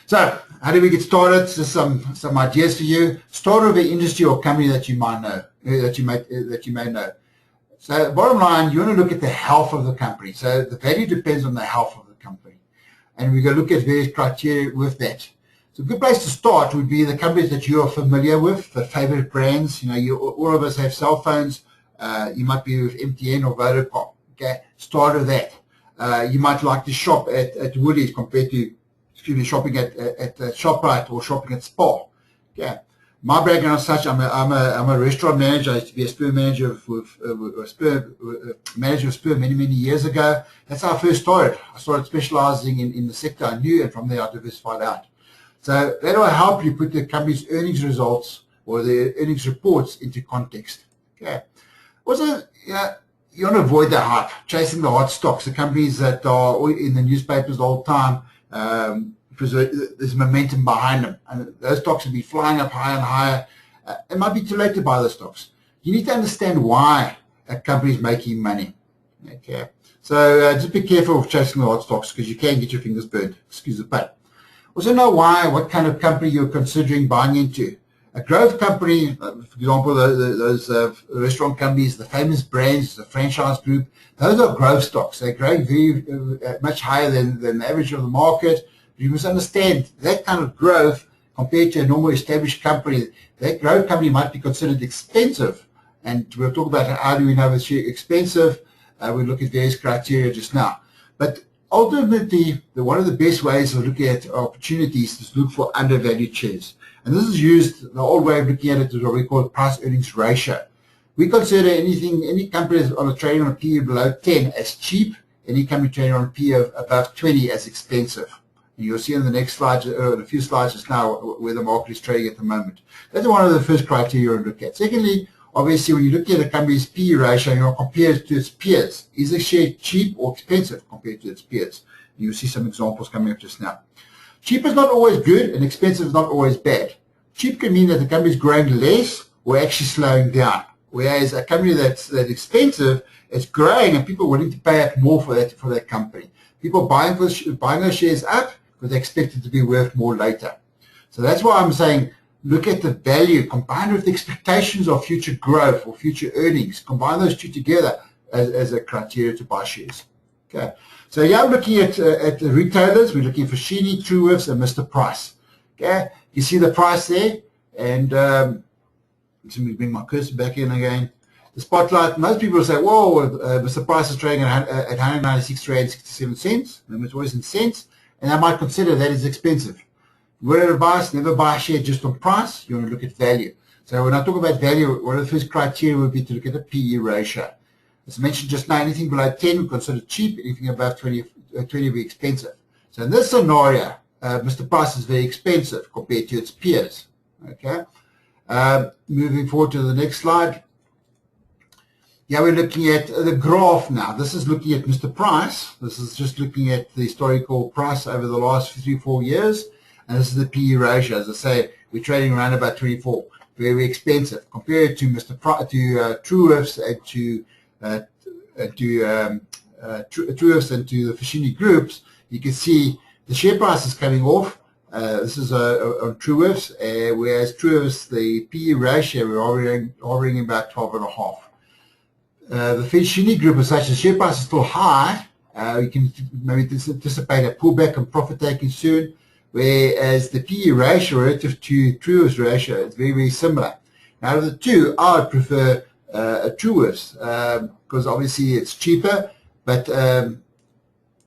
So, how do we get started? So some ideas for you. Start with an industry or company that you might know, that you may know. So, bottom line, you want to look at the health of the company. So, the value depends on the health of the company, and we're going to look at various criteria with that. So, a good place to start would be the companies that you are familiar with, the favorite brands. All of us have cell phones. You might be with MTN or Vodacom. Okay, start with that. You might like to shop at Woolies compared to shopping at ShopRite or shopping at Spar. Okay. My background as such, I'm a restaurant manager. I used to be a Spur manager with Spur many years ago. That's how I first started. I started specializing in the sector I knew, and from there I diversified out. So that will help you put the company's earnings results or the earnings reports into context. Okay. Also, you want to avoid the hype, chasing the hot stocks, the companies that are in the newspapers all the time. Because there's momentum behind them, and those stocks will be flying up higher and higher. It might be too late to buy the stocks. You need to understand why a company is making money. Okay, so just be careful of chasing the hot stocks because you can get your fingers burned. Excuse the pun. Also know what kind of company you're considering buying into. A growth company, for example, those restaurant companies, the famous brands, the franchise group, those are growth stocks. They're growing very much higher than the average of the market. You must understand that kind of growth compared to a normal established company, that growth company might be considered expensive. And we'll talk about how do we know it's expensive. We'll look at various criteria just now. But ultimately, one of the best ways of looking at opportunities is to look for undervalued shares. And this is used, the old way of looking at it is what we call price-earnings ratio. We consider any company on a trading on a PE below 10 as cheap, any company trading on a PE of above 20 as expensive. And you'll see in the next slides, a few slides just now, where the market is trading at the moment. That's one of the first criteria to look at. Secondly, obviously, when you look at a company's PE ratio, you compare it to its peers. Is the share cheap or expensive compared to its peers? And you'll see some examples coming up just now. Cheap is not always good, and expensive is not always bad. Cheap can mean that the company is growing less or actually slowing down, whereas a company that's expensive is growing and people are willing to pay up more for that company. People buying those shares up because they expect it to be worth more later. So that's why I'm saying look at the value combined with the expectations of future growth or future earnings. Combine those two together as a criteria to buy shares. Okay. So here I'm looking at the retailers. We're looking for Sheeny, Truworths, and Mr. Price. Okay. You see the price there, and let me bring my cursor back in again. The spotlight. Most people say, "Whoa, Mr. Price is trading at 196 rand 67 cents." Remember, it's always in cents, and I might consider that as expensive. Word of advice: never buy a share just on price. You want to look at value. So when I talk about value, one of the first criteria would be to look at the PE ratio. As I mentioned just now, anything below 10 we consider cheap. Anything above 20 would be expensive. So in this scenario, Mr. Price is very expensive compared to its peers. Okay. Moving forward to the next slide. Yeah, we're looking at the graph now. This is looking at Mr. Price. This is just looking at the historical price over the last 3-4 years. And this is the PE ratio. As I say, we're trading around about 24. Very expensive. Compared to Truworths and to Truworths and to the Fashini groups, you can see the share price is coming off. This is on Truworths, whereas Truworths, the PE ratio, we're hovering about 12.5. The Fashini group as such, the share price is still high. You can maybe anticipate a pullback and profit taking soon, whereas the PE ratio relative to Truworths ratio is very similar. Now, out of the two, I would prefer Truworths because obviously it's cheaper, but as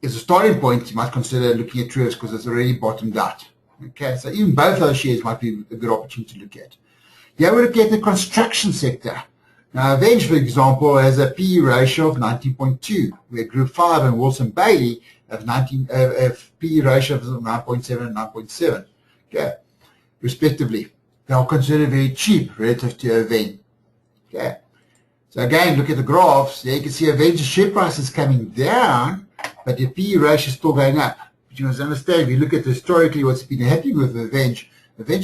a starting point, you might consider looking at Truworths because it's already bottomed out. Okay, so even both those shares might be a good opportunity to look at. Here we're looking at the construction sector. Now, Avenge, for example, has a PE ratio of 19.2, where Group 5 and Wilson Bailey have PE ratio of 9.7 and 9.7, okay, respectively. They are considered very cheap relative to Avenge. Okay, so again, look at the graphs. There you can see Avenge's share price is coming down, but the PE ratio is still going up. But you must understand, if you look at historically what's been happening with Avenge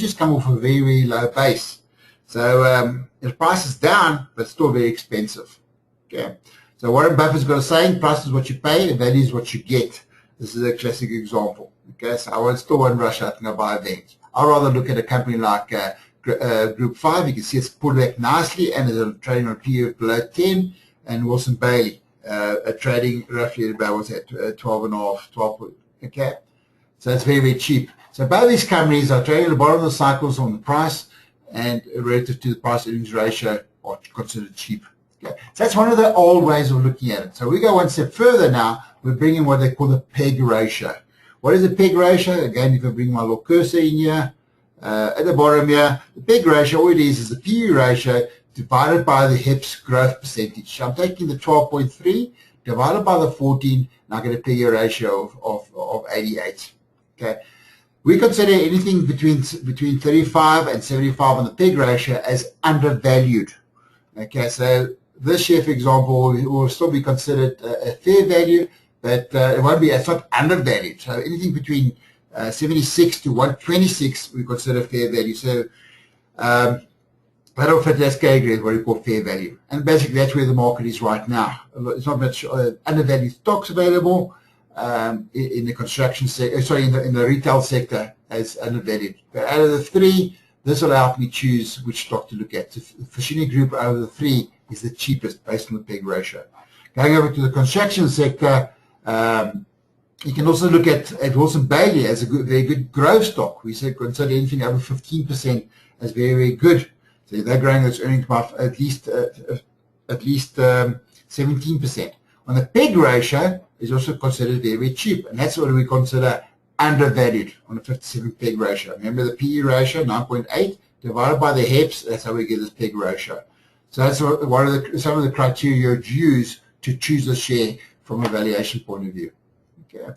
has come off a very low base. So the price is down, but still very expensive. Okay. So Warren Buffett's got a saying, price is what you pay, and value is what you get. This is a classic example. Okay, so I still won't rush out and go buy Berg. I'd rather look at a company like Group 5. You can see it's pulled back nicely and is trading on a PE of below 10, and Wilson Bailey trading roughly at about, what's that, 12 and a half, 12, okay? So it's very, very cheap. So both these companies are trading at the bottom of the cycles on the price, and relative to the price-earnings ratio are considered cheap. Okay. So that's one of the old ways of looking at it. So we go one step further now. We're bringing what they call the PEG ratio. What is the PEG ratio? Again, if I bring my little cursor in here, at the bottom here, the PEG ratio, all it is the PE ratio divided by the HEPS growth percentage. So I'm taking the 12.3 divided by the 14, and I get a PEG ratio of 88. Okay. We consider anything between 35 and 75 on the PEG ratio as undervalued. Okay, so this share, for example, will still be considered a fair value, but it won't be. It's not undervalued. So anything between 76 to 126 we consider fair value. So that'll fit that category, what we call fair value. And basically that's where the market is right now. It's not much undervalued stocks available in the construction sector, sorry, in the retail sector as undervalued. But out of the three, this will help me choose which stock to look at. So Fashini Group out of the three is the cheapest based on the PEG ratio. Going over to the construction sector, you can also look at Wilson Bailey as a very good growth stock. We say consider anything over 15% as very, very good. So they're growing its earnings by at least 17%. On the PEG ratio is also considered very, very cheap, and that's what we consider undervalued on a 57 PEG ratio. Remember the PE ratio, 9.8, divided by the HEPS, that's how we get this PEG ratio. So that's one of some of the criteria you use to choose a share from a valuation point of view. Okay.